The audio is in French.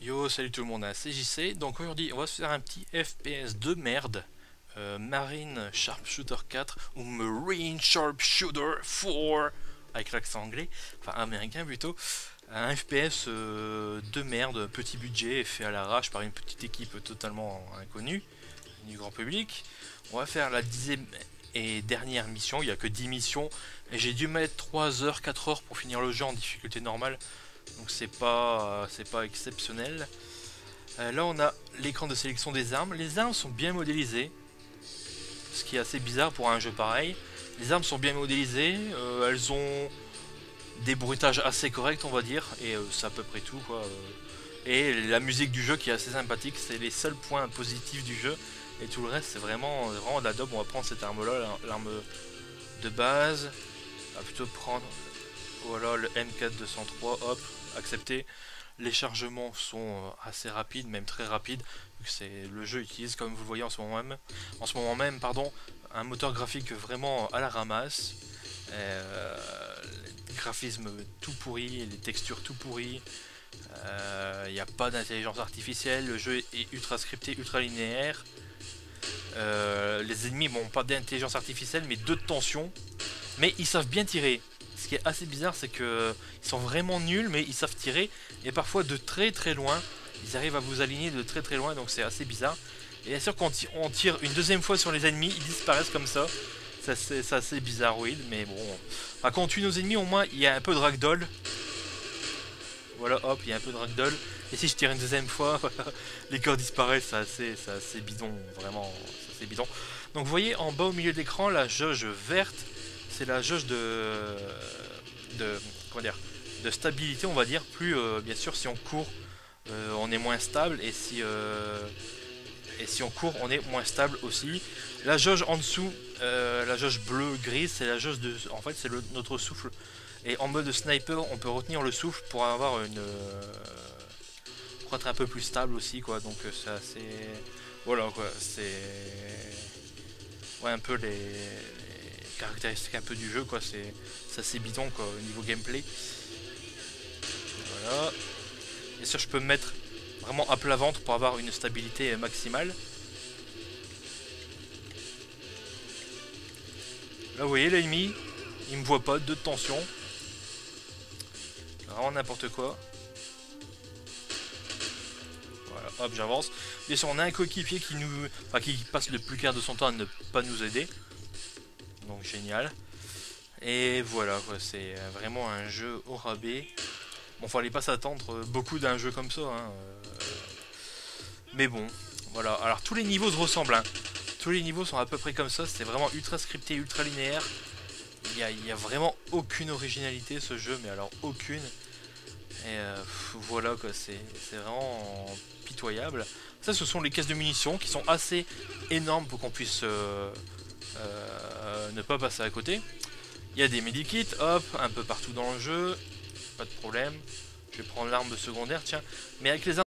Yo, salut tout le monde, à CJC. Donc aujourd'hui, on va se faire un petit FPS de merde. Marine Sharpshooter 4 ou Marine Sharpshooter 4 avec l'accent anglais, enfin américain plutôt. Un FPS de merde, petit budget, fait à l'arrache par une petite équipe totalement inconnue du grand public. On va faire la 10e et dernière mission, il n'y a que 10 missions. Et j'ai dû mettre 3 heures, 4 heures pour finir le jeu en difficulté normale. Donc c'est pas exceptionnel. Là on a l'écran de sélection des armes. Les armes sont bien modélisées, ce qui est assez bizarre pour un jeu pareil. Les armes sont bien modélisées, elles ont des bruitages assez corrects on va dire, et c'est à peu près tout quoi. Et la musique du jeu qui est assez sympathique, c'est les seuls points positifs du jeu. Et tout le reste c'est vraiment de la dope. On va prendre cette arme là, l'arme de base. On va plutôt prendre voilà le M4-203, hop, accepter. Les chargements sont assez rapides, même très rapides. Le jeu utilise, comme vous le voyez en ce moment même, pardon, un moteur graphique vraiment à la ramasse. Les graphismes tout pourris, les textures tout pourries. Il n'y a pas d'intelligence artificielle. Le jeu est ultra scripté, ultra linéaire. Les ennemis n'ont pas d'intelligence artificielle, mais de tension. Mais ils savent bien tirer. Ce qui est assez bizarre, c'est que ils sont vraiment nuls, mais ils savent tirer, et parfois de très très loin. Ils arrivent à vous aligner de très très loin, donc c'est assez bizarre. Et bien sûr, quand on tire une deuxième fois sur les ennemis, ils disparaissent comme ça. C'est assez bizarroïde, mais bon. Enfin, quand on tue nos ennemis, au moins, il y a un peu de ragdoll. Voilà, hop, il y a un peu de ragdoll. Et si je tire une deuxième fois, les corps disparaissent, c'est assez bidon, vraiment, c'est assez bidon. Donc vous voyez, en bas au milieu de l'écran, la jauge verte, c'est la jauge comment dire, de stabilité on va dire. Plus bien sûr si on court on est moins stable, et si on court on est moins stable aussi. La jauge en dessous, la jauge bleu grise, c'est la jauge de, en fait c'est notre souffle. Et en mode sniper on peut retenir le souffle pour avoir pour être un peu plus stable aussi quoi. Donc c'est assez, voilà quoi, c'est ouais, un peu les caractéristiques un peu du jeu quoi. C'est assez bidon quoi au niveau gameplay. Voilà. Bien sûr je peux me mettre vraiment à plat ventre pour avoir une stabilité maximale. Là vous voyez l'ennemi, il me voit pas, de tension. Vraiment n'importe quoi. Voilà, hop j'avance. Bien sûr on a un coéquipier qui passe le plus clair de son temps à ne pas nous aider. Donc génial. Et voilà quoi, c'est vraiment un jeu au rabais. Bon, fallait pas s'attendre beaucoup d'un jeu comme ça, hein. Mais bon, voilà. Alors tous les niveaux se ressemblent, hein. Tous les niveaux sont à peu près comme ça. C'est vraiment ultra scripté, ultra linéaire. Il y a vraiment aucune originalité ce jeu, mais alors aucune. Et voilà quoi, c'est vraiment pitoyable. Ça, ce sont les caisses de munitions qui sont assez énormes pour qu'on puisse ne pas passer à côté. Il y a des medikits, hop, un peu partout dans le jeu, pas de problème. Je vais prendre l'arme de secondaire, tiens. Mais avec les